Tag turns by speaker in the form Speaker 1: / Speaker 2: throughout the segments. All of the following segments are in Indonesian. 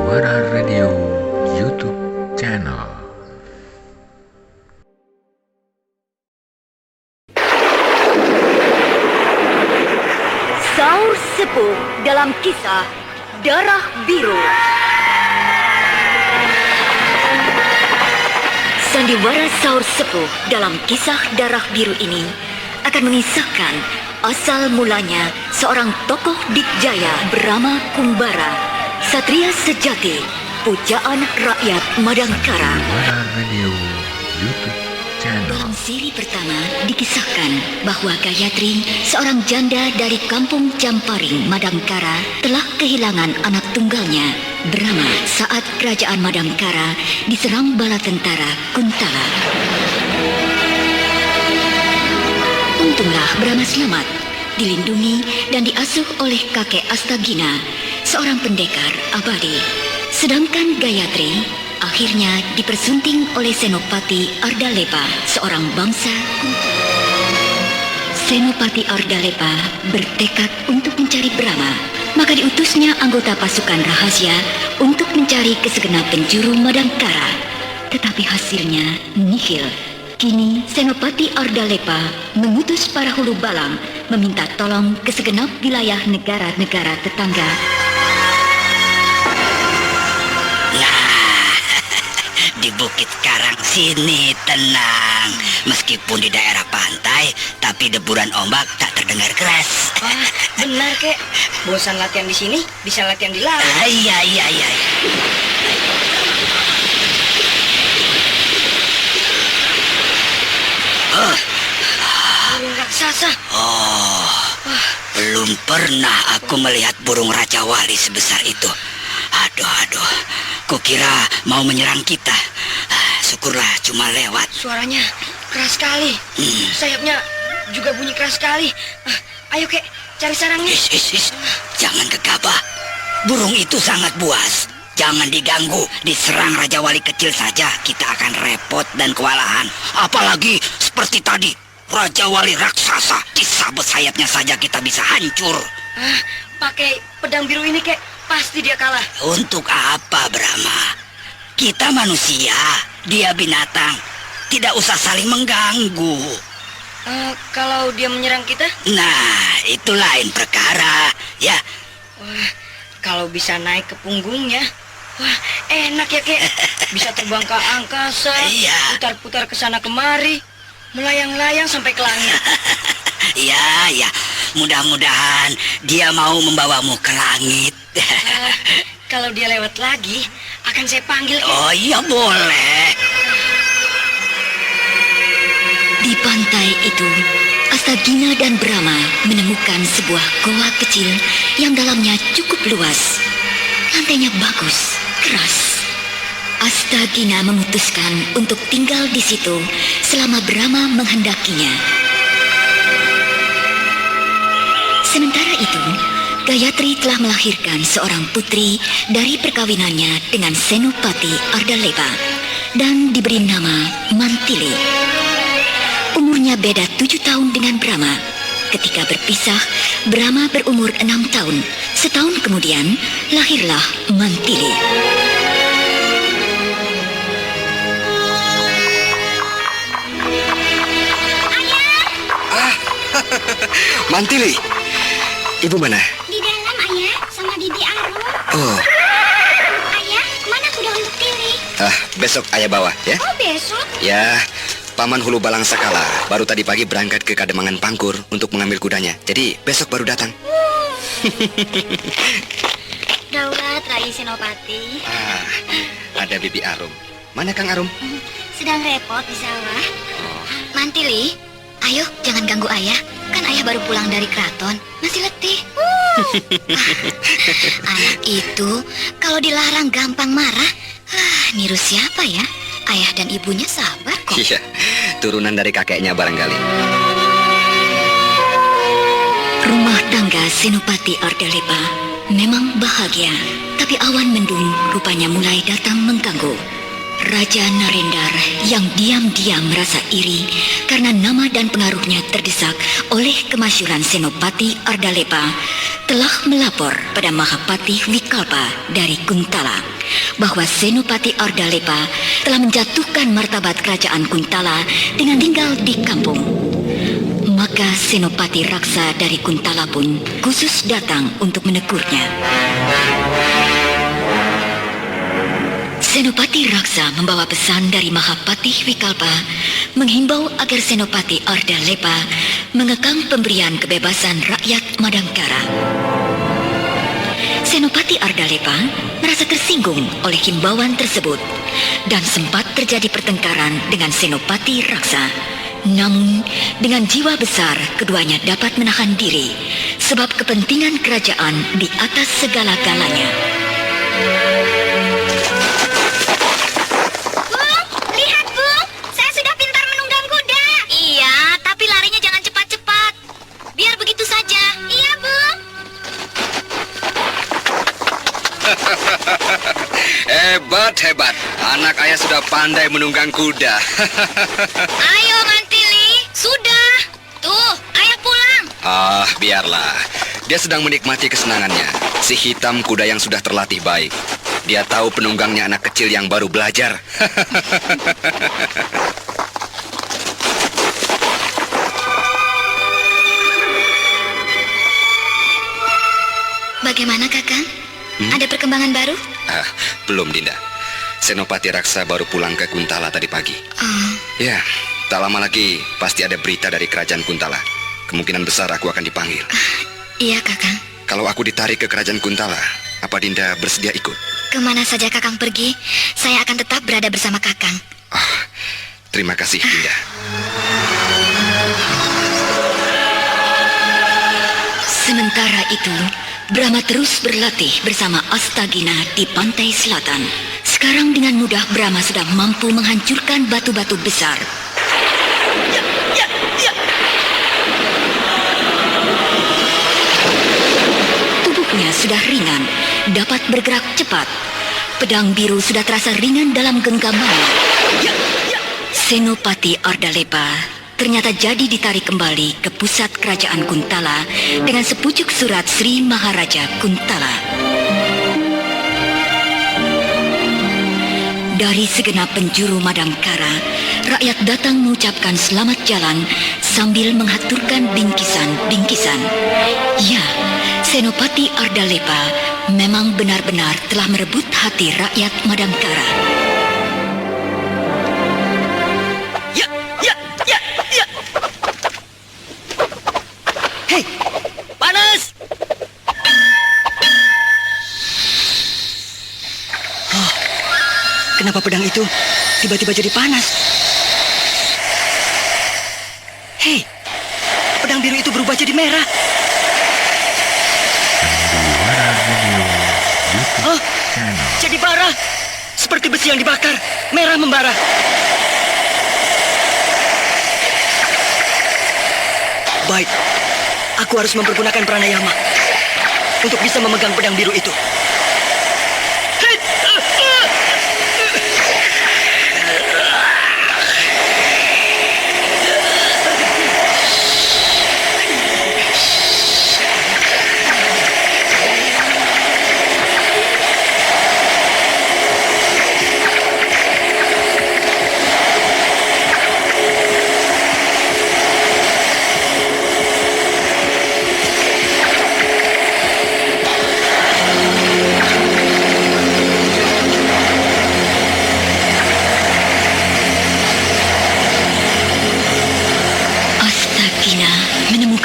Speaker 1: Sandiwara Radio YouTube channel.
Speaker 2: Saur Sepuh dalam kisah Darah Biru. Sandiwara Saur Sepuh dalam kisah Darah Biru ini akan mengisahkan asal mulanya seorang tokoh Dikjaya bernama Kumbara, satria sejati, pujaan rakyat Madangkara.
Speaker 1: Sandiwara Radio YouTube channel.
Speaker 2: Dalam seri pertama dikisahkan bahwa Gayatri, seorang janda dari kampung Jamparing, Madangkara, telah kehilangan anak tunggalnya, Brahma, saat kerajaan Madangkara diserang bala tentara Kuntala. Untunglah Brahma selamat, dilindungi dan diasuh oleh kakek Astagina, seorang pendekar abadi. Sedangkan Gayatri akhirnya dipersunting oleh Senopati Ardalepa, seorang bangsa Kuntala. Senopati Ardalepa bertekad untuk mencari Brahma, maka diutusnya anggota pasukan rahasia untuk mencari ke segenap penjuru Madangkara. Tetapi hasilnya nihil. Kini Senopati Ardalepa mengutus para hulu balang meminta tolong ke segenap wilayah negara-negara tetangga.
Speaker 3: Di Bukit Karang sini tenang. Meskipun di daerah pantai, tapi deburan ombak tak terdengar keras.
Speaker 4: Wah, benar kek. Bosan latihan di sini, bisa latihan di laut.
Speaker 3: Iya.
Speaker 4: Burung raksasa.
Speaker 3: Belum pernah aku melihat burung Raja Wali sebesar itu. Aduh, kukira mau menyerang kita. Syukurlah cuma lewat.
Speaker 4: Suaranya keras sekali. Sayapnya juga bunyi keras sekali. Ayo kek, cari sarangnya.
Speaker 3: Is. Jangan gegabah. Burung itu sangat buas. Jangan diganggu. Diserang Raja Wali kecil saja, kita akan repot dan kewalahan. Apalagi seperti tadi, Raja Wali raksasa. Disabet sayapnya saja kita bisa hancur.
Speaker 4: Pakai pedang biru ini kek, pasti dia kalah.
Speaker 3: Untuk apa, Brahma? Kita manusia, dia binatang. Tidak usah saling mengganggu.
Speaker 4: Kalau dia menyerang kita?
Speaker 3: Nah, itu lain perkara, ya.
Speaker 4: Wah, kalau bisa naik ke punggungnya, wah, enak ya kek. Bisa terbang ke angkasa,
Speaker 3: Iya.
Speaker 4: putar-putar ke sana kemari, melayang-layang sampai ke langit.
Speaker 3: Ya, mudah-mudahan dia mau membawamu ke langit.
Speaker 4: Kalau dia lewat lagi, akan saya panggil kek.
Speaker 3: Oh iya, boleh.
Speaker 2: Di pantai itu, Astagina dan Brahma menemukan sebuah goa kecil yang dalamnya cukup luas. Lantainya bagus, keras. Astagina memutuskan untuk tinggal di situ selama Brahma menghendakinya. Sementara itu, Gayatri telah melahirkan seorang putri dari perkawinannya dengan Senopati Ardalepa dan diberi nama Mantili. Umurnya beda 7 tahun dengan Brahma. Ketika berpisah, Brahma berumur 6 tahun. Setahun kemudian, lahirlah Mantili.
Speaker 5: Mantili, ibu mana?
Speaker 6: Di dalam, Ayah, sama Bibi Arum.
Speaker 5: Oh,
Speaker 6: Ayah, mana kuda untuk Tili?
Speaker 5: besok ayah bawa ya.
Speaker 6: Oh, besok?
Speaker 5: Ya, Paman Hulu Balang Sakala baru tadi pagi berangkat ke Kademangan Pangkur untuk mengambil kudanya. Jadi besok baru datang.
Speaker 6: Daulat, Rai Senopati.
Speaker 5: Ada Bibi Arum. Mana Kang Arum?
Speaker 6: Sedang repot di sawah.
Speaker 2: Mantili, ayo jangan ganggu ayah. Kan ayah baru pulang dari keraton, masih letih. Anak itu kalau dilarang gampang marah. Niru siapa ya? Ayah dan ibunya sabar kok.
Speaker 5: Iya, turunan dari kakeknya barangkali.
Speaker 2: Rumah tangga Senopati Ardalepa memang bahagia, tapi awan mendung rupanya mulai datang mengganggu. Raja Narendar yang diam-diam merasa iri karena nama dan pengaruhnya terdesak oleh kemasyhuran Senopati Ardalepa telah melapor pada Mahapati Wikalpa dari Kuntala. bahwa Senopati Ardalepa telah menjatuhkan martabat kerajaan Kuntala dengan tinggal di kampung. Maka Senopati Raksa dari Kuntala pun khusus datang untuk menegurnya. Senopati Raksa membawa pesan dari Mahapatih Wikalpa menghimbau agar Senopati Ardalepa mengekang pemberian kebebasan rakyat Madangkara. Senopati Ardalepa merasa tersinggung oleh himbauan tersebut dan sempat terjadi pertengkaran dengan Senopati Raksa. Namun, dengan jiwa besar keduanya dapat menahan diri sebab kepentingan kerajaan di atas segala-galanya.
Speaker 6: Bung, lihat Bung, saya sudah pintar menunggang kuda.
Speaker 2: Iya, tapi larinya jangan cepat-cepat. Biar begitu saja.
Speaker 6: Iya Bung.
Speaker 5: Hebat. Anak ayah sudah pandai menunggang kuda.
Speaker 2: Ayo Mantili, sudah. Tuh, ayah pulang.
Speaker 5: Ah, biarlah. Dia sedang menikmati kesenangannya. Si hitam kuda yang sudah terlatih baik. Dia tahu penunggangnya anak kecil yang baru belajar.
Speaker 2: Bagaimana Kakang? Ada perkembangan baru?
Speaker 5: Belum, Dinda. Senopati Raksa baru pulang ke Kuntala tadi pagi.
Speaker 2: Oh,
Speaker 5: Ya, tak lama lagi pasti ada berita dari kerajaan Kuntala. Kemungkinan besar aku akan dipanggil.
Speaker 2: iya Kakang.
Speaker 5: Kalau aku ditarik ke kerajaan Kuntala, apa Dinda bersedia ikut?
Speaker 2: Kemana saja Kakang pergi, saya akan tetap berada bersama Kakang.
Speaker 5: Terima kasih, Dinda.
Speaker 2: Sementara itu, Brahma terus berlatih bersama Astagina di pantai selatan. Sekarang dengan mudah Brahma sudah mampu menghancurkan batu-batu besar. Tubuhnya sudah ringan, dapat bergerak cepat. Pedang biru sudah terasa ringan dalam genggamannya. Senopati Ardalepa ternyata jadi ditarik kembali ke pusat kerajaan Kuntala dengan sepucuk surat Sri Maharaja Kuntala. Dari segenap penjuru Madangkara, rakyat datang mengucapkan selamat jalan sambil menghaturkan bingkisan-bingkisan. Ya, Senopati Ardalepa memang benar-benar telah merebut hati rakyat Madangkara.
Speaker 3: Hei, panas! Kenapa pedang itu tiba-tiba jadi panas? Hei, pedang biru itu berubah jadi merah.
Speaker 1: YouTube channel.
Speaker 3: Jadi bara, seperti besi yang dibakar, merah membara. Baik, aku harus mempergunakan pranayama untuk bisa memegang pedang biru itu.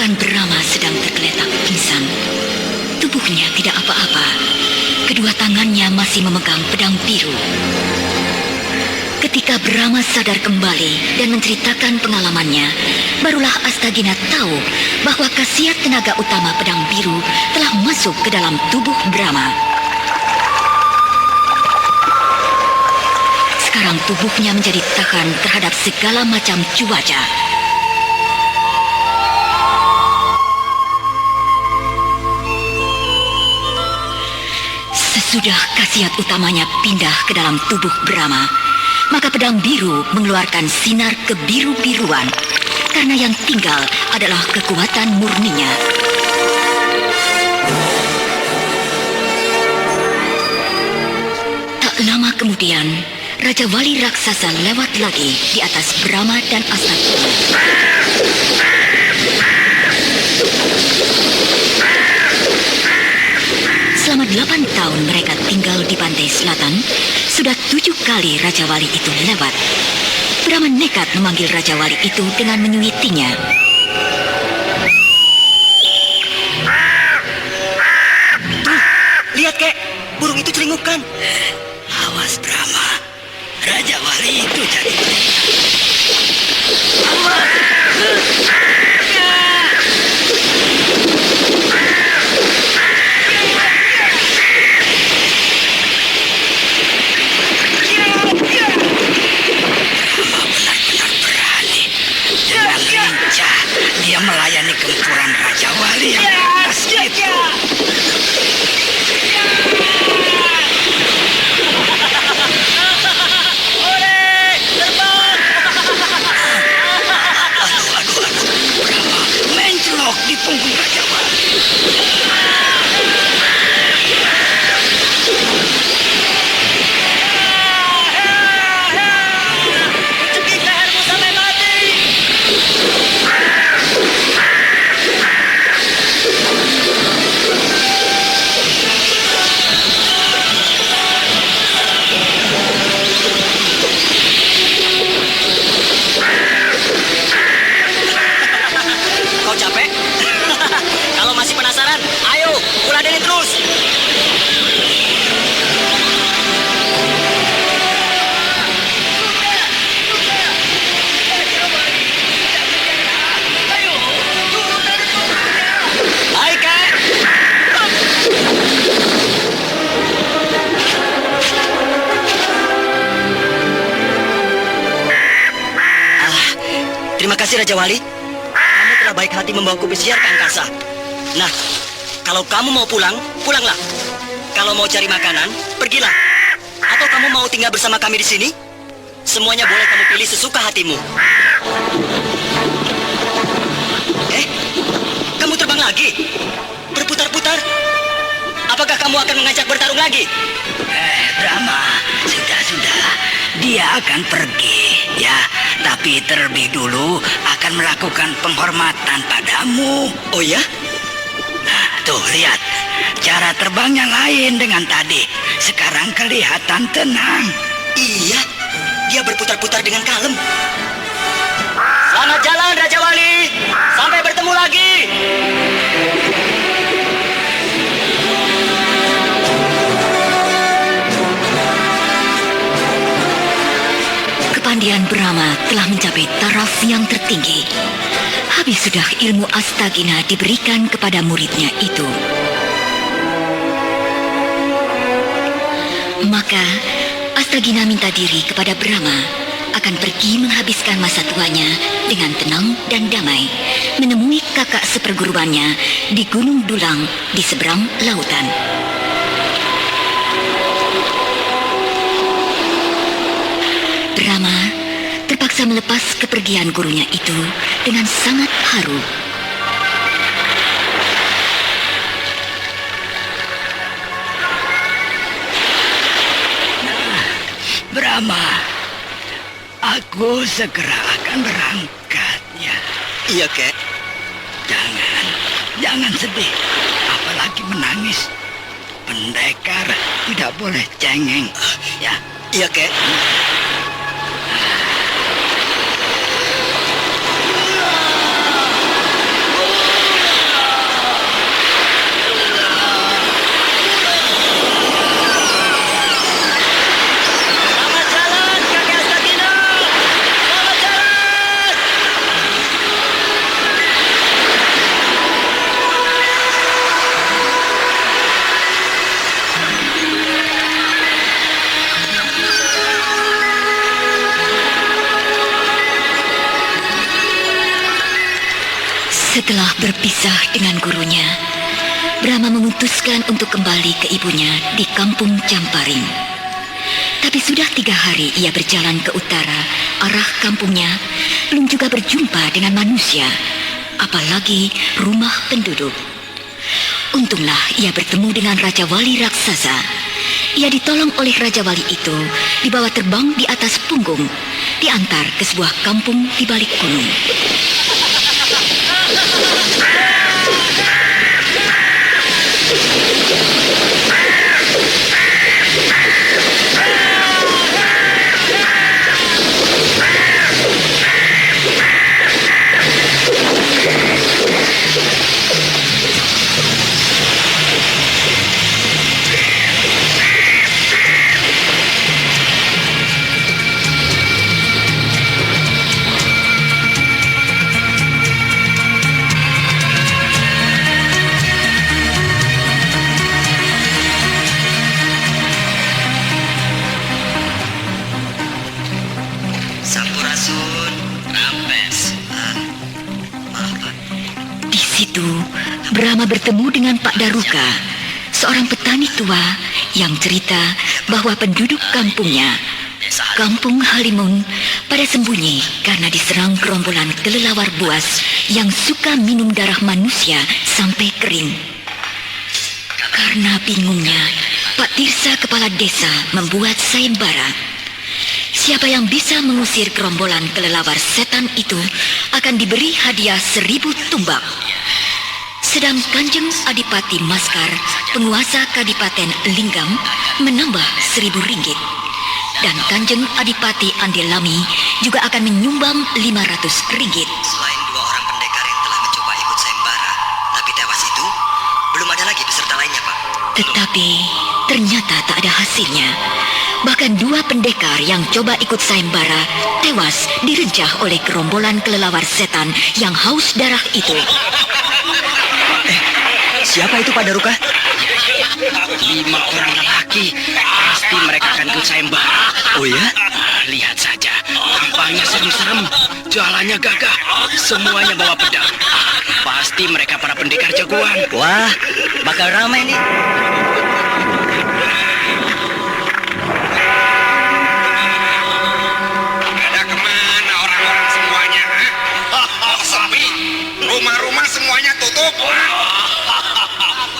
Speaker 2: Brahma sedang tergeletak pingsan. Tubuhnya tidak apa-apa. Kedua tangannya masih memegang pedang biru. Ketika Brahma sadar kembali dan menceritakan pengalamannya, barulah Astagina tahu bahwa khasiat tenaga utama pedang biru telah masuk ke dalam tubuh Brahma. Sekarang tubuhnya menjadi tahan terhadap segala macam cuaca. Sesudah khasiat utamanya pindah ke dalam tubuh Brahma, maka pedang biru mengeluarkan sinar kebiru-biruan karena yang tinggal adalah kekuatan murninya. Raja Wali raksasa lewat lagi di atas Brahma dan Astagina. Selama 8 tahun mereka tinggal di pantai selatan, sudah 7 kali Raja Wali itu lewat. Brahma nekat memanggil Raja Wali itu dengan menyuitinya.
Speaker 3: Lihat, Kek. Burung itu celingukan. Awas, Brahma. Raja Wali itu jadi dia melayani gempuran Raja Wali yang atas itu. Aduh, Brahma mencelok di punggung Raja Wali. Cekik lehermu sampai mati. Kau capek? Kalau masih penasaran, ayo, kuladenin terus. Hai, Kak. Terima kasih, Raja Wali. Kamu telah baik hati membawaku bersiar ke angkasa. Nah, kalau kamu mau pulang, pulanglah. Kalau mau cari makanan, pergilah. Atau kamu mau tinggal bersama kami di sini? Semuanya boleh kamu pilih sesuka hatimu. Kamu terbang lagi? Berputar-putar? Apakah kamu akan mengajak bertarung lagi? Brahma, sudah. Dia akan pergi, ya. Tapi terlebih dulu akan melakukan penghormatan padamu. Oh ya? Nah, tuh lihat. Cara terbangnya lain dengan tadi. Sekarang kelihatan tenang. Iya, dia berputar-putar dengan kalem. Selamat jalan, Raja Wali. Sampai bertemu lagi.
Speaker 2: Kepandian Brahma telah mencapai taraf yang tertinggi. Habis sudah ilmu Astagina diberikan kepada muridnya itu. Maka Astagina minta diri kepada Brahma akan pergi menghabiskan masa tuanya dengan tenang dan damai, menemui kakak seperguruannya di Gunung Dulang di seberang lautan. Brahma terpaksa melepas kepergian gurunya itu dengan sangat haru.
Speaker 3: Brahma, aku segera akan berangkat, ya. Iya, Kek. Jangan sedih, apalagi menangis. Pendekar tidak boleh cengeng, ya. Iya, Kek.
Speaker 2: Setelah berpisah dengan gurunya, Brahma memutuskan untuk kembali ke ibunya di kampung Camparing. Tapi sudah 3 hari ia berjalan ke utara, arah kampungnya, belum juga berjumpa dengan manusia, apalagi rumah penduduk. Untunglah ia bertemu dengan Raja Wali Raksasa. Ia ditolong oleh Raja Wali itu, dibawa terbang di atas punggung, diantar ke sebuah kampung di balik gunung.
Speaker 3: Sampurasun, Rampes. Maaf, Pak.
Speaker 2: Di situ, Brahma bertemu dengan Pak Daruka, seorang petani tua yang cerita bahwa penduduk kampungnya, Kampung Halimun, pada sembunyi karena diserang gerombolan kelelawar buas yang suka minum darah manusia sampai kering. Karena bingungnya, Pak Tirsa kepala desa membuat sayembara. Siapa yang bisa mengusir gerombolan kelelawar setan itu akan diberi hadiah 1000 tumbak. Sedang Kanjeng Adipati Maskar, penguasa Kadipaten Linggam, menambah 1000 ringgit. Dan Kanjeng Adipati Andelami juga akan menyumbang 500 ringgit.
Speaker 3: Selain 2 orang pendekar yang telah mencoba ikut sayembara, tapi tewas itu, belum ada lagi peserta lainnya, Pak.
Speaker 2: Tetapi ternyata tak ada hasilnya. Bahkan 2 pendekar yang coba ikut sayembara tewas direncah oleh gerombolan kelelawar setan yang haus darah itu.
Speaker 3: Siapa itu, Pak Daruka? 5 orang lelaki. Pasti mereka akan ikut sayembara. Oh ya? Lihat saja. Tampaknya serem-serem. Jalannya gagah. Semuanya bawa pedang. Pasti mereka para pendekar jagoan. Wah, bakal ramai nih.
Speaker 5: Ada kemana orang-orang semuanya? Sepi. Rumah-rumah semuanya tutup.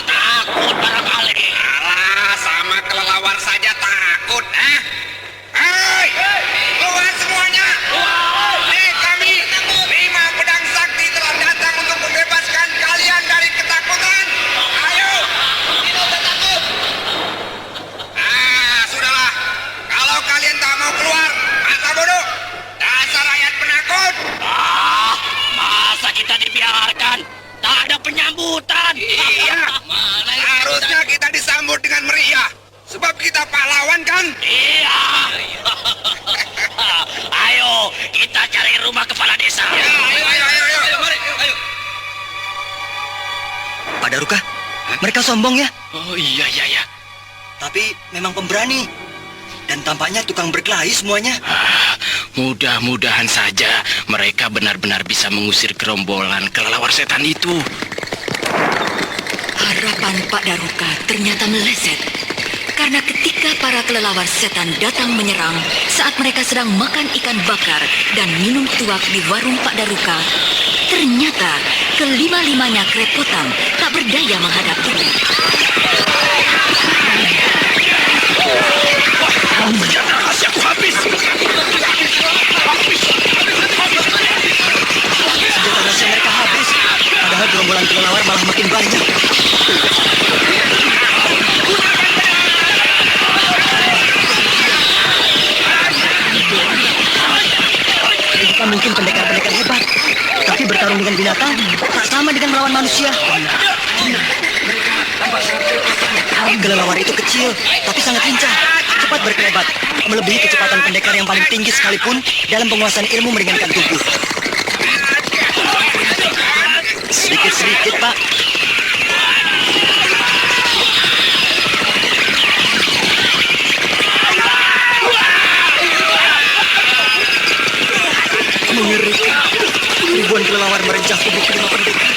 Speaker 5: Takut barangkali. Alah, sama kelelawar saja takut, Hei, keluar semuanya. Nih kami, 5 pedang sakti telah datang untuk membebaskan kalian dari ketakutan. Ayo. Tidak takut. Sudahlah. Kalau kalian tak mau keluar, masa bodoh. Dasar rakyat penakut.
Speaker 3: Masa kita dibiarkan? Tak ada penyambutan.
Speaker 5: Iya. Harusnya kita disambut dengan meriah. Sebab kita pahlawan kan?
Speaker 3: Iya. Ayo, kita cari rumah kepala desa.
Speaker 5: Ya, ayo. Mari, ayo.
Speaker 3: Pak Daruka, mereka sombong ya?
Speaker 5: Oh iya.
Speaker 3: Tapi memang pemberani. Dan tampaknya tukang berkelahi semuanya.
Speaker 7: Mudah-mudahan saja mereka benar-benar bisa mengusir gerombolan kelelawar setan itu.
Speaker 2: Harapan Pak Daruka ternyata meleset. Karena ketika para kelelawar setan datang menyerang saat mereka sedang makan ikan bakar dan minum tuak di warung Pak Daruka, ternyata kelima-limanya kerepotan tak berdaya menghadapinya.
Speaker 7: Senjata rahasiaku habis.
Speaker 3: Senjata rahasia mereka habis. Padahal gerombolan kelelawar malah makin banyak. Bukan mungkin pendekar-pendekar hebat, tapi bertarung dengan binatang tak sama dengan melawan manusia. Kelelawar itu kecil, tapi sangat lincah, cepat berkelebat, melebihi kecepatan pendekar yang paling tinggi sekalipun dalam penguasaan ilmu meringankan tubuh. Sedikit-sedikit, Pak. Mengerikan. Ribuan kelelawar merencah tubuh kelima pendekar.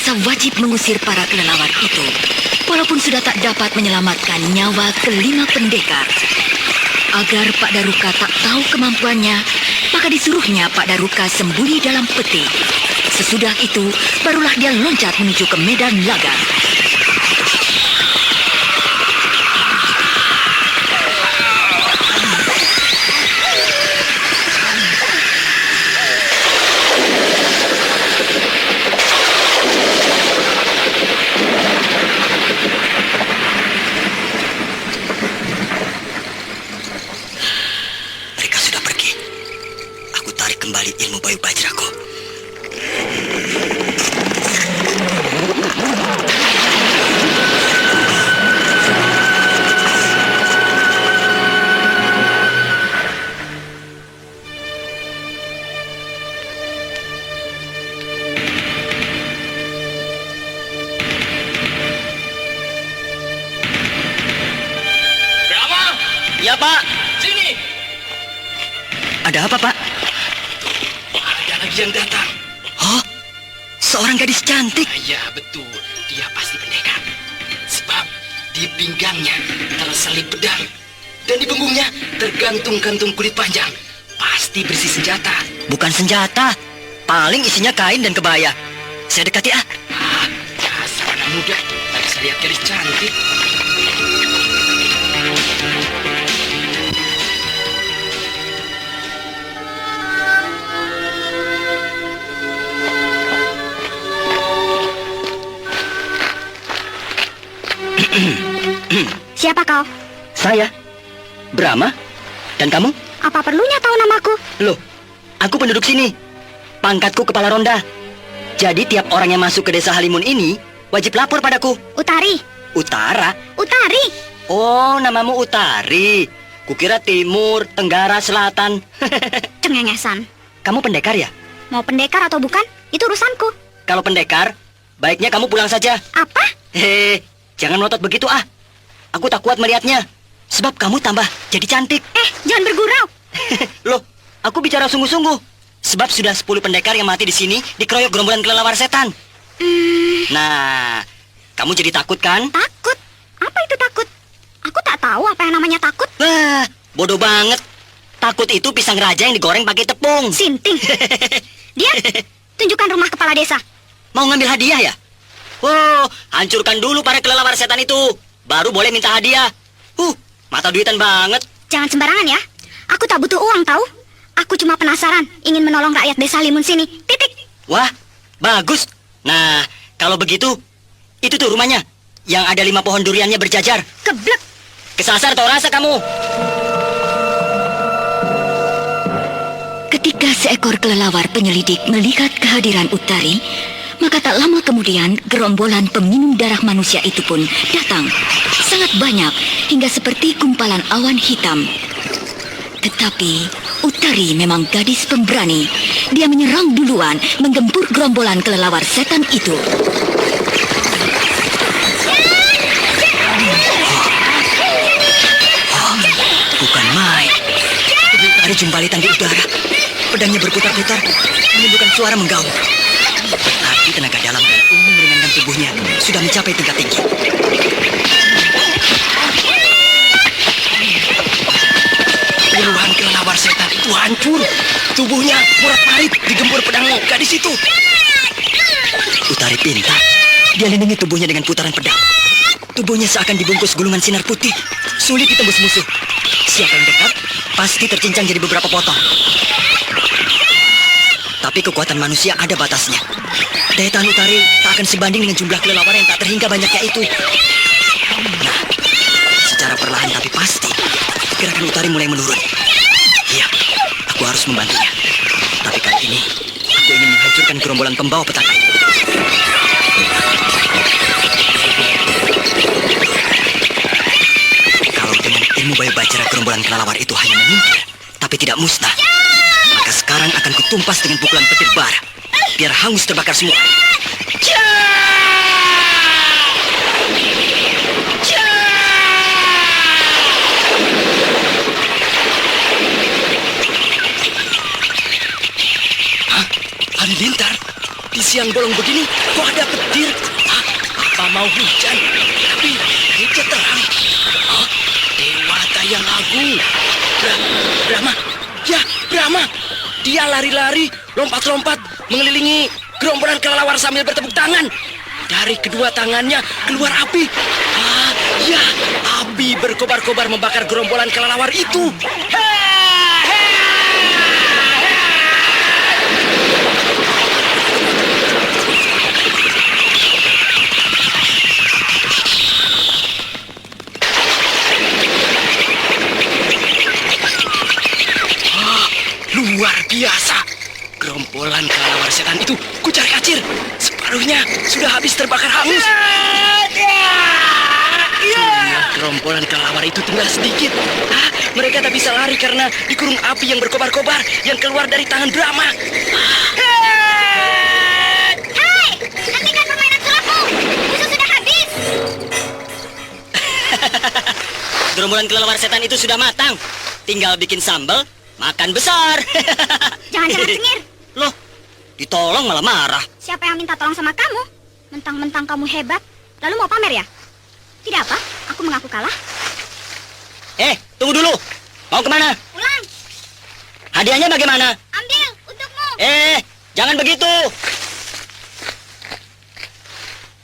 Speaker 2: merasa wajib mengusir para kelelawar itu, walaupun sudah tak dapat menyelamatkan nyawa kelima pendekar. Agar Pak Daruka tak tahu kemampuannya, maka disuruhnya Pak Daruka sembunyi dalam peti. Sesudah itu, barulah dia loncat menuju ke medan laga.
Speaker 3: Mereka sudah pergi. Aku tarik kembali ilmu Bayu Bajraku.
Speaker 7: Brahma,
Speaker 3: Ya, Pak.
Speaker 7: sini.
Speaker 3: Ada apa, Pak?
Speaker 7: Ada lagi yang datang.
Speaker 3: Oh, seorang gadis cantik.
Speaker 7: Ya, betul. Dia pasti pendekar. Sebab di pinggangnya terselip pedang. Dan di punggungnya tergantung kantung kulit panjang. Pasti berisi senjata.
Speaker 3: Bukan senjata. Paling isinya kain dan kebaya. Saya dekati, ah.
Speaker 7: Ah, dasar anak muda. Tadi saya lihat gadis cantik.
Speaker 6: Siapa kau?
Speaker 3: Saya. Brahma. Dan kamu?
Speaker 6: Apa perlunya tahu namaku?
Speaker 3: Loh, aku penduduk sini. Pangkatku kepala ronda. Jadi tiap orang yang masuk ke desa Halimun ini wajib lapor padaku.
Speaker 6: Utari.
Speaker 3: Utara?
Speaker 6: Utari.
Speaker 3: Oh, namamu Utari. Kukira timur, tenggara, selatan.
Speaker 6: Cengengesan.
Speaker 3: Kamu pendekar ya?
Speaker 6: Mau pendekar atau bukan? Itu urusanku.
Speaker 3: Kalau pendekar, baiknya kamu pulang saja.
Speaker 6: Apa?
Speaker 3: Hehe, jangan melotot begitu ah. Aku tak kuat melihatnya. Sebab kamu tambah jadi cantik.
Speaker 6: Jangan bergurau.
Speaker 3: Loh, aku bicara sungguh-sungguh. Sebab sudah 10 pendekar yang mati di sini dikeroyok gerombolan kelelawar setan. Nah, kamu jadi takut kan?
Speaker 6: Takut? Apa itu takut? Aku tak tahu apa yang namanya takut.
Speaker 3: Wah, bodoh banget. Takut itu pisang raja yang digoreng pakai tepung.
Speaker 6: Sinting. Dia, tunjukkan rumah kepala desa.
Speaker 3: Mau ngambil hadiah ya? Wow, hancurkan dulu para kelelawar setan itu. Baru boleh minta hadiah. Mata duitan banget.
Speaker 6: Jangan sembarangan ya. Aku tak butuh uang tahu. Aku cuma penasaran, ingin menolong rakyat desa Limun sini. Titik.
Speaker 3: Wah, bagus. Nah, kalau begitu, itu tuh rumahnya. Yang ada 5 pohon duriannya berjajar.
Speaker 6: Geblek.
Speaker 3: Kesasar tau rasa kamu.
Speaker 2: Ketika seekor kelelawar penyelidik melihat kehadiran Utari, maka tak lama kemudian gerombolan peminum darah manusia itu pun datang. Sangat banyak, hingga seperti gumpalan awan hitam. Tetapi Utari memang gadis pemberani. Dia menyerang duluan, menggempur gerombolan kelelawar setan itu.
Speaker 3: Bukan main. Utari jumbalitan di udara. Pedangnya berputar-putar, menimbulkan suara menggaung. Berarti tenaga dalam dan umum meringankan tubuhnya sudah mencapai tingkat tinggi.
Speaker 7: Puluhan kelelawar setan itu hancur. Tubuhnya murat-marit digempur pedang gadis itu.
Speaker 3: Utari pintar. Dia lindungi tubuhnya dengan putaran pedang. Tubuhnya seakan dibungkus gulungan sinar putih. Sulit ditembus musuh. Siapa yang dekat, pasti tercincang jadi beberapa potong. Tapi kekuatan manusia ada batasnya. Daya tahan Utari tak akan sebanding dengan jumlah kelelawar yang tak terhingga banyaknya itu. Nah, secara perlahan tapi pasti, gerakan Utari mulai menurun. Iya, aku harus membantunya. Tapi kali ini, aku ingin menghancurkan gerombolan pembawa petaka. Kalau dengan ilmu Bayu Bajra gerombolan kelelawar itu hanya menyingkir, tapi tidak musnah, maka sekarang akan kutumpas dengan pukulan petir bara, biar hangus terbakar semua.
Speaker 7: Halilintar, di siang bolong begini kok ada petir? Apa mau hujan? Tapi itu terang. Dewata yang agung. Brahma. Ya, Brahma. Dia lari-lari, lompat-lompat, mengelilingi gerombolan kelelawar sambil bertepuk tangan. Dari kedua tangannya keluar api. Ya, api berkobar-kobar membakar gerombolan kelelawar itu. Luar biasa. Gerombolan kelelawar setan itu kucar-kacir. Separuhnya sudah habis terbakar hangus. Gerombolan kelelawar itu tinggal sedikit. Mereka tak bisa lari karena dikurung api yang berkobar-kobar yang keluar dari tangan Brahma.
Speaker 6: Hei, hentikan permainan sulapmu. Musuh sudah habis.
Speaker 3: Gerombolan kelelawar setan itu sudah matang. Tinggal bikin sambal, makan besar.
Speaker 6: Jangan-jangan cengir.
Speaker 3: Loh, ditolong malah marah.
Speaker 6: Siapa yang minta tolong sama kamu? Mentang-mentang kamu hebat, lalu mau pamer ya? Tidak apa, aku mengaku kalah.
Speaker 3: Tunggu dulu. Mau kemana?
Speaker 6: Pulang,
Speaker 3: Hadiahnya bagaimana?
Speaker 6: ambil untukmu.
Speaker 3: Jangan begitu.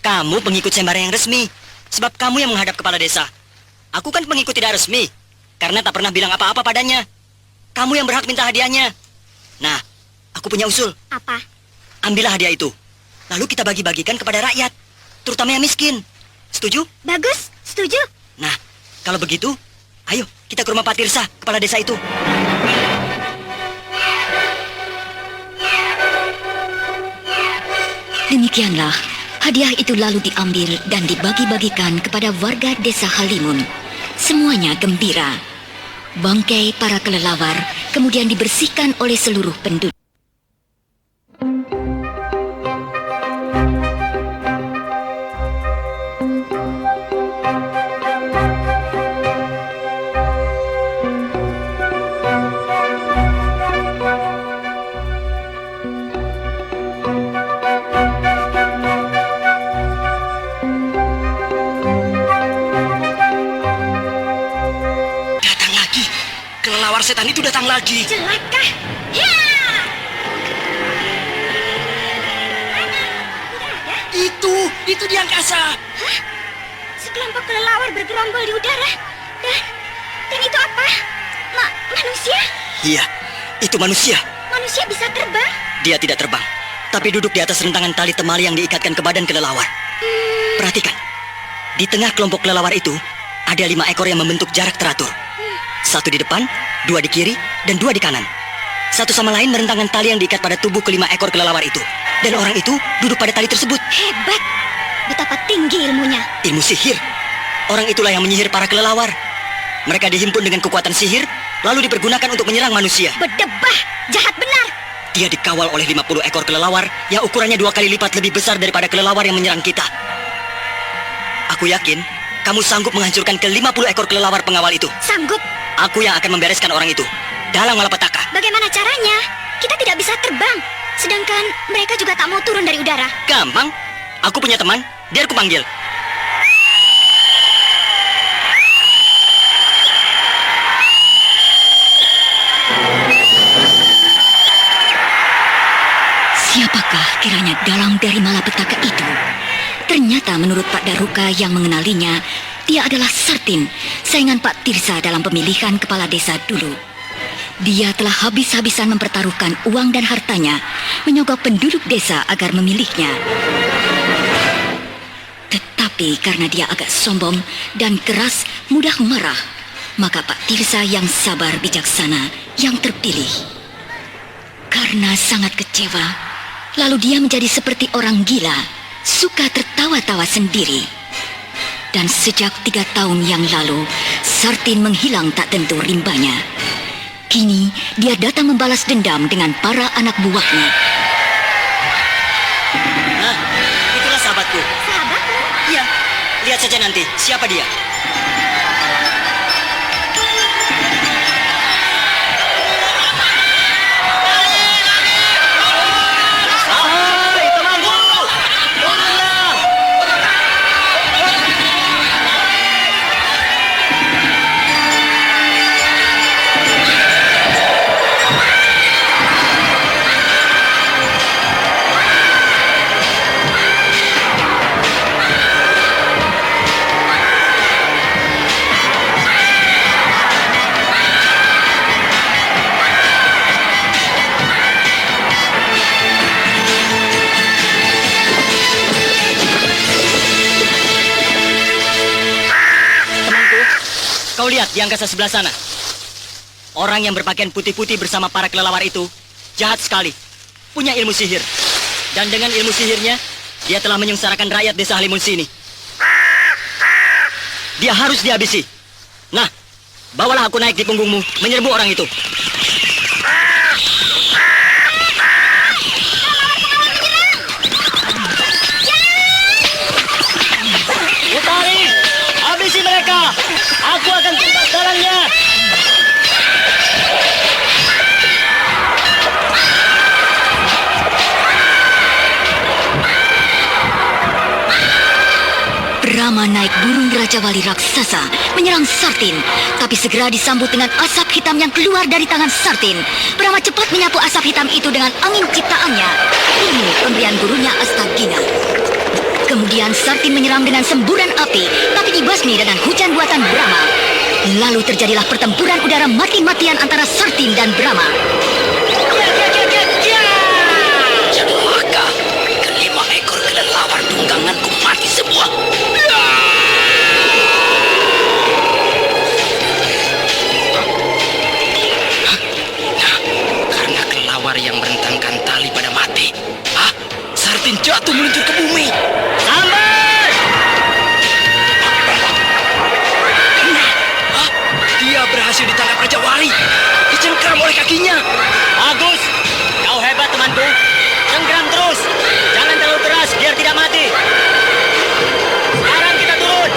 Speaker 3: Kamu pengikut sembara yang resmi, sebab kamu yang menghadap kepala desa. Aku kan pengikut tidak resmi, karena tak pernah bilang apa-apa padanya. Kamu yang berhak minta hadiahnya. Nah, aku punya usul.
Speaker 6: Apa?
Speaker 3: Ambillah hadiah itu, lalu kita bagi-bagikan kepada rakyat, terutama yang miskin. Setuju?
Speaker 6: Bagus, setuju.
Speaker 3: Nah, kalau begitu, ayo kita ke rumah Pak Tirsa, kepala desa itu.
Speaker 2: Demikianlah, hadiah itu lalu diambil dan dibagi-bagikan kepada warga desa Halimun. Semuanya gembira. Bangkai para kelelawar kemudian dibersihkan oleh seluruh penduduk.
Speaker 7: Datang lagi. Kelelawar setan itu datang lagi.
Speaker 6: Celaka. Ya!
Speaker 7: Itu di angkasa.
Speaker 6: Sekelompok kelelawar bergerombol di udara. Dan itu apa? Manusia?
Speaker 3: Iya, itu manusia.
Speaker 6: Manusia bisa terbang?
Speaker 3: Dia tidak terbang, tapi duduk di atas rentangan tali temali yang diikatkan ke badan kelelawar. Perhatikan, di tengah kelompok kelelawar itu ada 5 ekor yang membentuk jarak teratur. 1 di depan, 2 di kiri, dan 2 di kanan. Satu sama lain merentangkan tali yang diikat pada tubuh ke-5 ekor kelelawar itu. Dan orang itu duduk pada tali tersebut.
Speaker 6: Hebat. Betapa tinggi ilmunya.
Speaker 3: Ilmu sihir. Orang itulah yang menyihir para kelelawar. Mereka dihimpun dengan kekuatan sihir, lalu dipergunakan untuk menyerang manusia.
Speaker 6: Berdebah. Jahat benar.
Speaker 3: Dia dikawal oleh 50 ekor kelelawar yang ukurannya 2 kali lipat lebih besar daripada kelelawar yang menyerang kita. Aku yakin kamu sanggup menghancurkan ke-50 ekor kelelawar pengawal itu.
Speaker 6: Sanggup.
Speaker 3: Aku yang akan membereskan orang itu dalam malapetaka.
Speaker 6: Bagaimana caranya? Kita tidak bisa terbang. Sedangkan mereka juga tak mau turun dari udara.
Speaker 3: Gampang. Aku punya teman, biar ku panggil.
Speaker 2: Siapakah kiranya dalang dari malapetaka itu? Ternyata menurut Pak Daruka yang mengenalinya, dia adalah Sartin, saingan Pak Tirsa dalam pemilihan kepala desa dulu. Dia telah habis-habisan mempertaruhkan uang dan hartanya, menyogok penduduk desa agar memilihnya. Tetapi karena dia agak sombong dan keras, mudah marah, maka Pak Tirsa yang sabar bijaksana yang terpilih. Karena sangat kecewa, lalu dia menjadi seperti orang gila, suka tertawa-tawa sendiri. Dan sejak 3 tahun yang lalu, Sartin menghilang tak tentu rimbanya. Kini dia datang membalas dendam dengan para anak buahnya.
Speaker 3: Nah, itulah sahabatku.
Speaker 6: Sahabatmu?
Speaker 3: Iya, lihat saja nanti siapa dia. Hai temanku,
Speaker 8: Kau lihat di angkasa sebelah sana. Orang yang berpakaian putih-putih bersama para kelelawar itu jahat sekali. Punya ilmu sihir. Dan dengan ilmu sihirnya, dia telah menyengsarakan rakyat desa Halimun sini. Dia harus dihabisi. Nah, bawalah aku naik di punggungmu, menyerbu orang itu. Utari, habisi mereka. Aku akan tuntas dalangnya.
Speaker 2: Brahma naik burung Raja Wali raksasa menyerang Sartin, tapi segera disambut dengan asap hitam yang keluar dari tangan Sartin. Brahma cepat menyapu asap hitam itu dengan angin ciptaannya. Ini pemberian gurunya Astagina. Kemudian Sartin menyerang dengan semburan api, tapi dibasmi dengan hujan buatan Brahma. Lalu terjadilah pertempuran udara mati-matian antara Sartin dan Brahma.
Speaker 3: Celaka, kelima ekor kelelawar tungganganku mati semua.
Speaker 7: Karena kelelawar yang merentangkan tali pada mati. Sartin jatuh meluncur ke bumi.
Speaker 8: Sambar!
Speaker 7: Dia berhasil ditangkap Raja Wali. Dicengkram oleh kakinya.
Speaker 8: Bagus, kau hebat temanku. Cengkram terus, jangan terlalu keras biar tidak mati. Sekarang kita turun.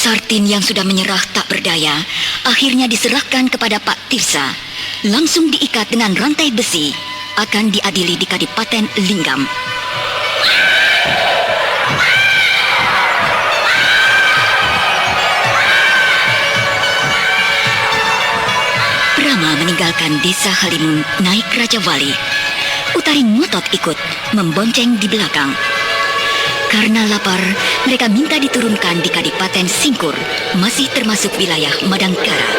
Speaker 2: Sartin yang sudah menyerah tak berdaya, akhirnya diserahkan kepada Pak Tirsa. Langsung diikat dengan rantai besi, akan diadili di Kadipaten Linggam. Brahma meninggalkan desa Halimun naik Raja Wali. Utari ngotot ikut, membonceng di belakang. Karena lapar, mereka minta diturunkan di Kadipaten Singkur, masih termasuk wilayah Madangkara.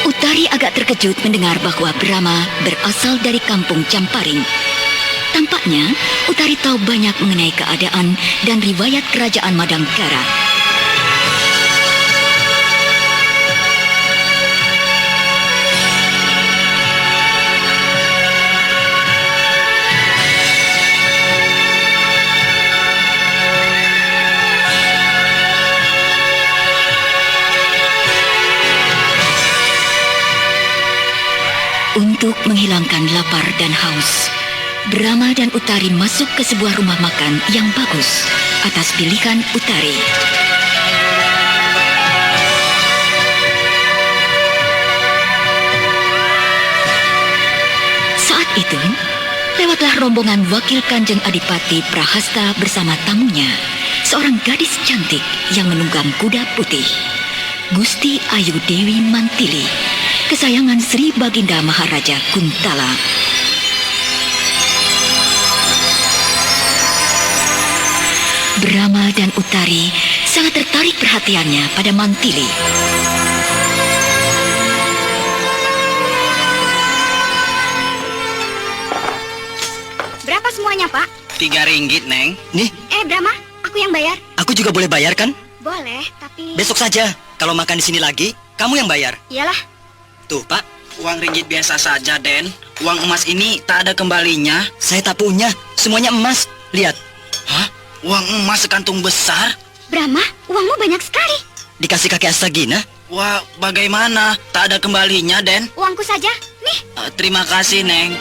Speaker 2: Utari agak terkejut mendengar bahwa Brahma berasal dari kampung Camparing. Tampaknya, Utari tahu banyak mengenai keadaan dan riwayat kerajaan Madangkara. Untuk menghilangkan lapar dan haus, Brahma dan Utari masuk ke sebuah rumah makan yang bagus atas pilihan Utari. Saat itu, lewatlah rombongan wakil Kanjeng Adipati Prahasta bersama tamunya, seorang gadis cantik yang menunggang kuda putih, Gusti Ayu Dewi Mantili, kesayangan Sri Baginda Maharaja Kuntala. Brahma dan Utari sangat tertarik perhatiannya pada Mantili.
Speaker 6: Berapa semuanya, Pak?
Speaker 7: 3 ringgit, Neng.
Speaker 8: Nih,
Speaker 6: Brahma, aku yang bayar.
Speaker 8: aku juga boleh bayar kan?
Speaker 6: Boleh, tapi...
Speaker 8: Besok saja. Kalau makan di sini lagi, kamu yang bayar.
Speaker 6: Iyalah,
Speaker 8: Tuh, Pak.
Speaker 7: Uang ringgit biasa saja, Den. Uang emas ini tak ada kembalinya.
Speaker 8: Saya tak punya. Semuanya emas. Lihat.
Speaker 7: Hah? Uang emas sekantung besar?
Speaker 6: Brahma, uangmu banyak sekali.
Speaker 8: Dikasih kakek Astagina.
Speaker 7: Wah, bagaimana? Tak ada kembalinya, Den.
Speaker 6: Uangku saja, nih.
Speaker 7: Terima kasih, Neng.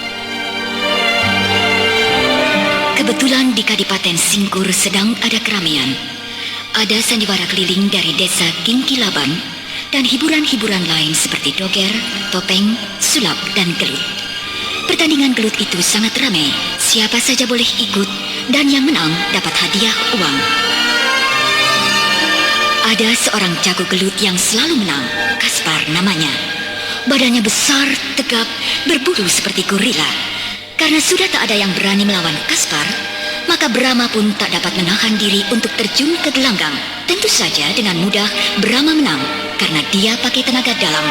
Speaker 2: Kebetulan di Kadipaten Singkur sedang ada keramaian. Ada sandiwara keliling dari desa Kingkilabang dan hiburan-hiburan lain seperti doger, topeng, sulap, dan gelut. Pertandingan gelut itu sangat ramai. Siapa saja boleh ikut dan yang menang dapat hadiah uang. Ada Ada seorang jago gelut yang selalu menang. Kaspar namanya. Badannya besar, tegap, berbulu seperti gorila. Karena sudah tak ada yang berani melawan Kaspar, maka Brahma pun tak dapat menahan diri untuk terjun ke gelanggang. Tentu saja dengan mudah Brahma menang karena dia pakai tenaga dalam.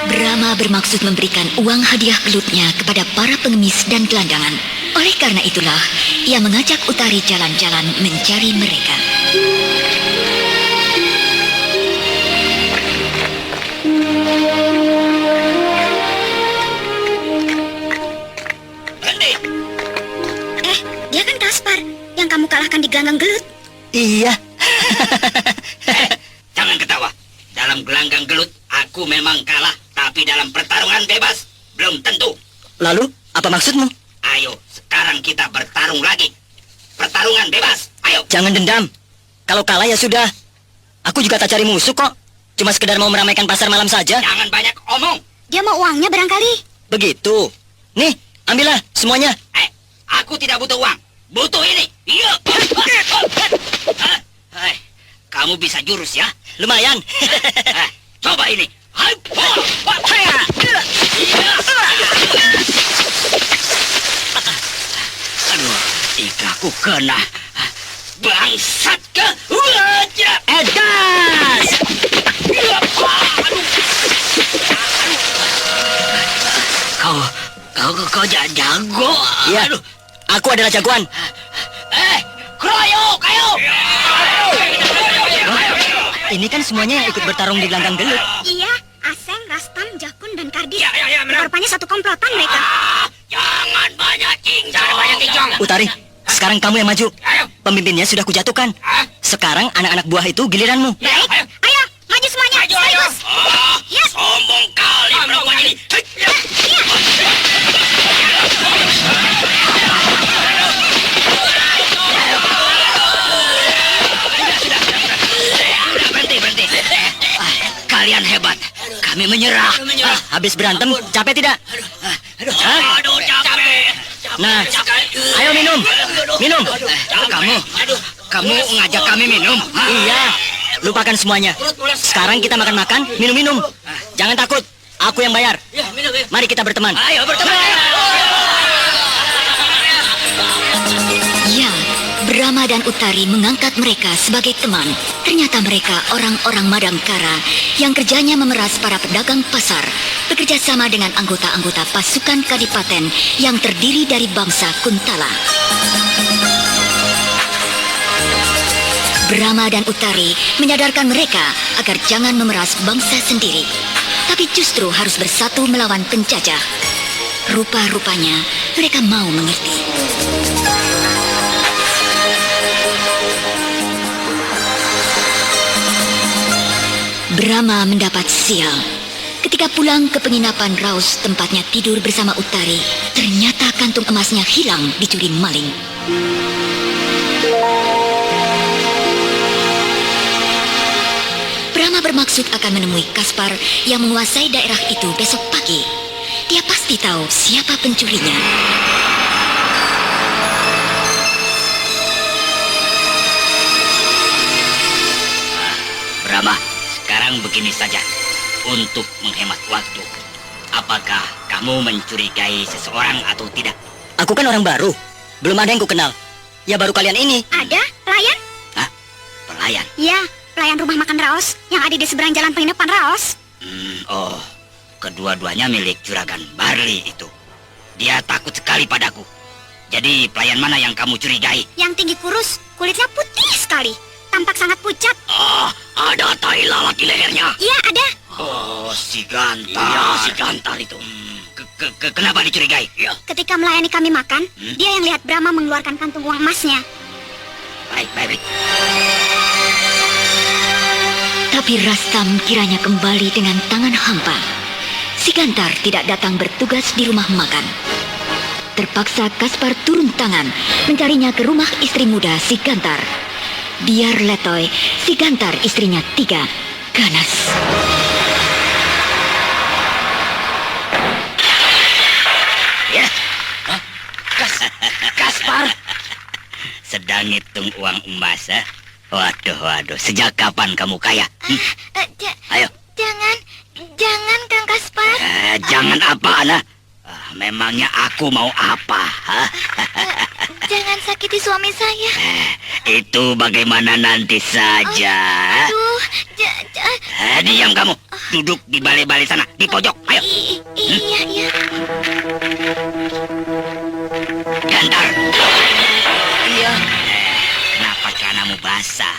Speaker 2: Brahma bermaksud memberikan uang hadiah gelutnya kepada para pengemis dan gelandangan. Oleh karena itulah, ia mengajak Utari jalan-jalan mencari mereka.
Speaker 3: Berhenti.
Speaker 6: Dia kan Kaspar yang kamu kalahkan di gelanggang gelut.
Speaker 8: Iya.
Speaker 3: Jangan ketawa. Dalam gelanggang gelut, aku memang kalah. Tapi dalam pertarungan bebas, belum tentu.
Speaker 8: Lalu, apa maksudmu?
Speaker 3: Ayo, sekarang kita bertarung lagi. Pertarungan bebas, ayo.
Speaker 8: Jangan dendam. Kalau kalah ya sudah. Aku juga tak cari musuh kok. Cuma sekedar mau meramaikan pasar malam saja.
Speaker 3: Jangan banyak omong.
Speaker 6: Dia mau uangnya barangkali.
Speaker 8: Begitu. Nih, ambillah semuanya.
Speaker 3: Aku tidak butuh uang. Butuh ini. Iya. Kamu bisa jurus ya?
Speaker 8: Lumayan.
Speaker 3: Coba ini. Aduh, ikaku kena. Bangsat ke?
Speaker 8: Edas!
Speaker 3: Kau jago.
Speaker 8: Iya, aku adalah jagoan.
Speaker 3: Keroyok, ayo.
Speaker 8: Ini kan semuanya yang ikut bertarung di gelanggang gelut.
Speaker 6: Iya, Aseng, Rastam, Jakun, dan Kardis.
Speaker 3: Ya,
Speaker 6: Rupanya satu komplotan mereka.
Speaker 3: Jangan banyak cincang.
Speaker 8: Utari, sekarang kamu yang maju.
Speaker 3: Ayo.
Speaker 8: Pemimpinnya sudah kujatuhkan. Sekarang anak-anak buah itu giliranmu.
Speaker 6: Baik, ayo, maju semuanya. Sekaligus. Ya.
Speaker 3: Sombong kali perempuan ini. Berhenti. Kalian hebat. Kami menyerah.
Speaker 8: Habis berantem, capek tidak?
Speaker 3: Aduh, capek.
Speaker 8: Nah, ayo minum. Minum.
Speaker 3: Kamu ngajak kami minum?
Speaker 8: Iya, lupakan semuanya. Sekarang kita makan-makan, minum-minum. Jangan takut, aku yang bayar. Mari kita berteman.
Speaker 3: Ayo berteman.
Speaker 2: Ya, Brahma dan Utari mengangkat mereka sebagai teman. Ternyata mereka orang-orang Madangkara yang kerjanya memeras para pedagang pasar, bekerja sama dengan anggota-anggota pasukan kadipaten yang terdiri dari bangsa Kuntala. Brahma dan Utari menyadarkan mereka agar jangan memeras bangsa sendiri, tapi justru harus bersatu melawan penjajah. Rupa-rupanya mereka mau mengerti. Brahma mendapat sial. Ketika pulang ke penginapan Raus tempatnya tidur bersama Utari, ternyata kantung emasnya hilang dicuri maling. Brahma bermaksud akan menemui Kaspar yang menguasai daerah itu besok pagi. Dia pasti tahu siapa pencurinya.
Speaker 3: Brahma, sekarang begini saja. Untuk menghemat waktu, apakah kamu mencurigai seseorang atau tidak?
Speaker 8: Aku kan orang baru, belum ada yang ku kenal. Ya baru kalian ini.
Speaker 6: Ada pelayan?
Speaker 3: Hah? Pelayan?
Speaker 6: Iya, pelayan rumah makan Raos yang ada di seberang jalan penginapan Raos.
Speaker 3: Oh, kedua-duanya milik juragan Barley itu. Dia takut sekali padaku. Jadi pelayan mana yang kamu curigai?
Speaker 6: Yang tinggi kurus, kulitnya putih sekali. Tampak sangat pucat.
Speaker 3: Ada tai lalat di lehernya.
Speaker 6: Iya, ada.
Speaker 3: Oh, si Gantar. Iya, si Gantar itu. Kenapa dicurigai? Iya.
Speaker 6: Ketika melayani kami makan, dia yang lihat Brahma mengeluarkan kantung uang emasnya.
Speaker 3: Baik.
Speaker 2: Tapi Rastam kiranya kembali dengan tangan hampa. Si Gantar tidak datang bertugas di rumah makan. Terpaksa Kaspar turun tangan mencarinya ke rumah istri muda si Gantar. Biar letoy, si Gantar istrinya 3, ganas.
Speaker 3: Ya. Kaspar sedang ngitung uang emas, Waduh, sejak kapan kamu kaya? Ayo.
Speaker 6: Jangan Kang Kaspar.
Speaker 3: Jangan apa, Ana? Memangnya aku mau apa? Hah?
Speaker 6: Jangan sakiti suami saya.
Speaker 3: Itu bagaimana nanti saja.
Speaker 6: Aduh,
Speaker 3: Diam kamu. Duduk di balai-balai sana, di pojok. Ayo.
Speaker 6: iya.
Speaker 3: Gantar.
Speaker 7: Iya.
Speaker 3: Kenapa celanamu basah?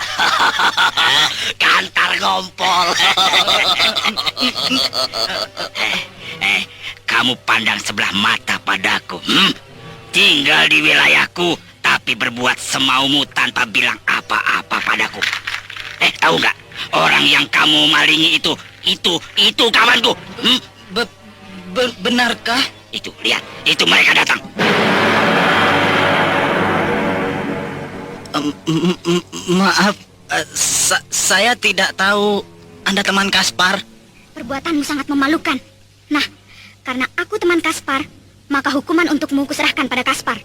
Speaker 3: Gantar ngompol. Kamu pandang sebelah mata padaku. Tinggal di wilayahku, tapi berbuat semaumu tanpa bilang apa-apa padaku. Tahu nggak? Orang yang kamu malingi itu kawanku.
Speaker 7: Benarkah?
Speaker 3: Itu, lihat. Itu mereka datang.
Speaker 7: Maaf, saya tidak tahu Anda teman Kaspar.
Speaker 6: Perbuatanmu sangat memalukan. Nah, karena aku teman Kaspar, maka hukuman untukmu kuserahkan pada Kaspar.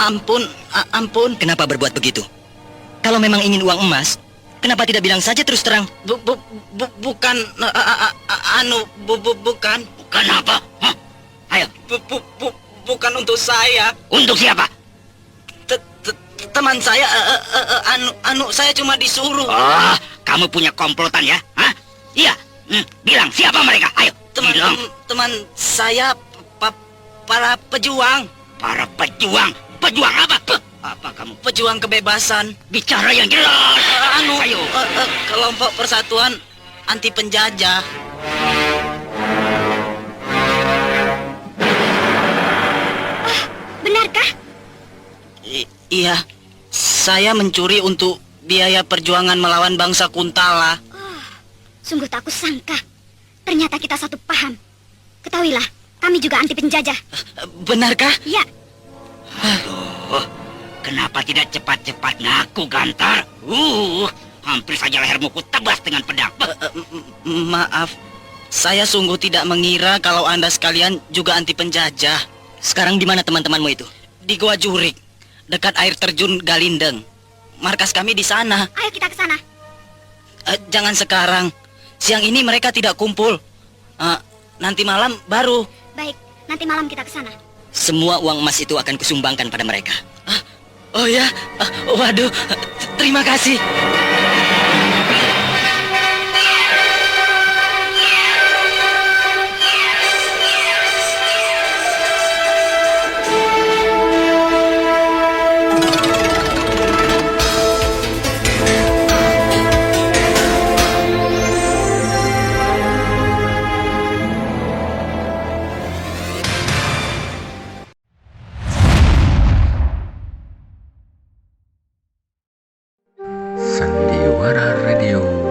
Speaker 7: Ampun.
Speaker 8: Kenapa berbuat begitu? Kalau memang ingin uang emas, kenapa tidak bilang saja terus terang?
Speaker 7: Bukan, bukan.
Speaker 3: Bukan apa? Hah? Ayo.
Speaker 7: Bukan untuk saya.
Speaker 3: Untuk siapa?
Speaker 7: Teman saya, saya cuma disuruh.
Speaker 3: Oh, kamu punya komplotan ya? Hah? Iya. Bilang siapa mereka? Ayo. Bilang.
Speaker 7: Teman saya, para pejuang.
Speaker 3: Para pejuang. Pejuang apa? Apa kamu?
Speaker 7: Pejuang kebebasan.
Speaker 3: Bicara yang jelas. Ayo.
Speaker 7: Kelompok persatuan anti penjajah.
Speaker 6: Benarkah?
Speaker 7: Iya, saya mencuri untuk biaya perjuangan melawan bangsa Kuntala.
Speaker 6: Sungguh tak kusangka. Ternyata kita satu paham. Ketahuilah, kami juga anti penjajah.
Speaker 7: Benarkah?
Speaker 6: Ya,
Speaker 3: Aduh, kenapa tidak cepat-cepat ngaku, Gantar? Hampir saja lehermu kutebas dengan pedang.
Speaker 7: Maaf, saya sungguh tidak mengira kalau Anda sekalian juga anti penjajah.
Speaker 8: Sekarang di mana teman-temanmu itu?
Speaker 7: Di Goa Jurik, dekat air terjun Galindeng. Markas kami di sana.
Speaker 6: ayo kita ke sana.
Speaker 7: Jangan sekarang. Siang ini mereka tidak kumpul. Nanti malam baru.
Speaker 6: Baik, nanti malam kita ke sana.
Speaker 8: Semua uang emas itu akan kusumbangkan pada mereka.
Speaker 7: Oh ya, waduh, terima kasih.
Speaker 1: Sandiwara Radio